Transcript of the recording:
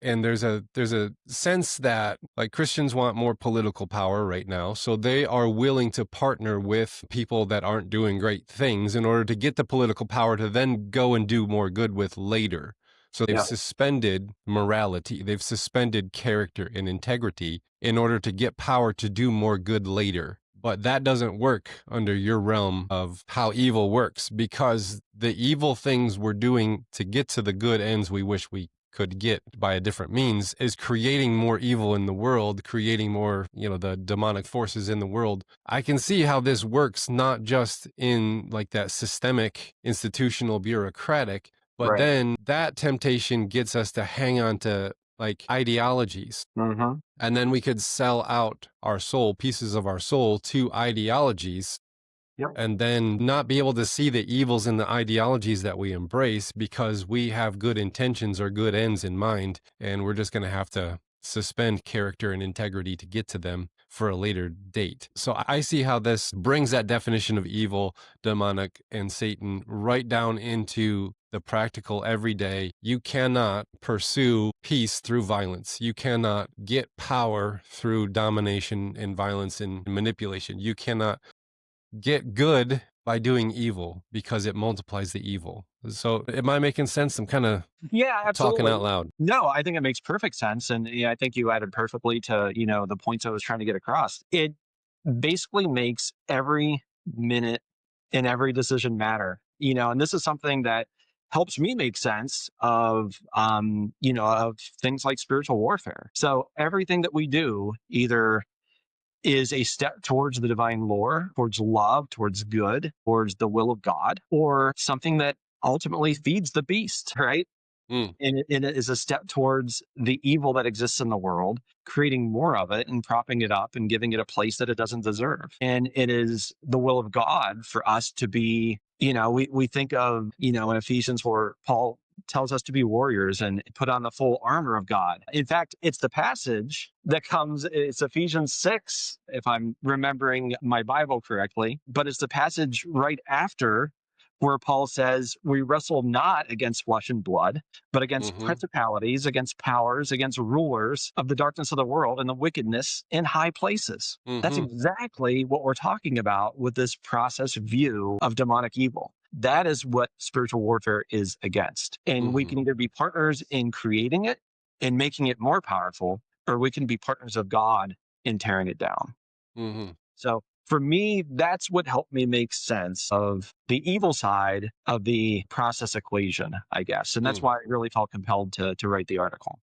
And there's a sense that like Christians want more political power right now, so they are willing to partner with people that aren't doing great things in order to get the political power to then go and do more good with later. So they've Yeah. suspended morality, they've suspended character and integrity in order to get power to do more good later. But that doesn't work under your realm of how evil works, because the evil things we're doing to get to the good ends we wish we could get by a different means is creating more evil in the world, creating more, the demonic forces in the world. I can see how this works not just in like that systemic, institutional, bureaucratic, but Right. then that temptation gets us to hang on to like ideologies. Hmm. And then we could sell out our soul, pieces of our soul to ideologies, Yep. and then not be able to see the evils in the ideologies that we embrace because we have good intentions or good ends in mind. And we're just going to have to suspend character and integrity to get to them for a later date. So I see how this brings that definition of evil, demonic, and Satan right down into the practical everyday. You cannot pursue peace through violence. You cannot get power through domination and violence and manipulation. You cannot get good by doing evil because it multiplies the evil. So, am I making sense? I'm kind of Yeah, talking absolutely. out loud. No, I think it makes perfect sense. And yeah, I think you added perfectly to, the points I was trying to get across. It basically makes every minute and every decision matter, and this is something that helps me make sense of things like spiritual warfare. So everything that we do either is a step towards the divine lore, towards love, towards good, towards the will of God, or something that ultimately feeds the beast, right? Mm, And it is a step towards the evil that exists in the world, creating more of it and propping it up and giving it a place that it doesn't deserve. And it is the will of God for us to be, we think of, in Ephesians where Paul tells us to be warriors and put on the full armor of God. In fact, it's the passage that comes, it's Ephesians 6, if I'm remembering my Bible correctly, but it's the passage right after where Paul says, we wrestle not against flesh and blood, but against mm-hmm, principalities, against powers, against rulers of the darkness of the world and the wickedness in high places. That's mm-hmm, exactly what we're talking about with this process view of demonic evil. That is what spiritual warfare is against. And we mm-hmm, can either be partners in creating it and making it more powerful, or we can be partners of God in tearing it down. mm-hmm. So for me, that's what helped me make sense of the evil side of the process equation, I guess. And that's Mm. why I really felt compelled to write the article.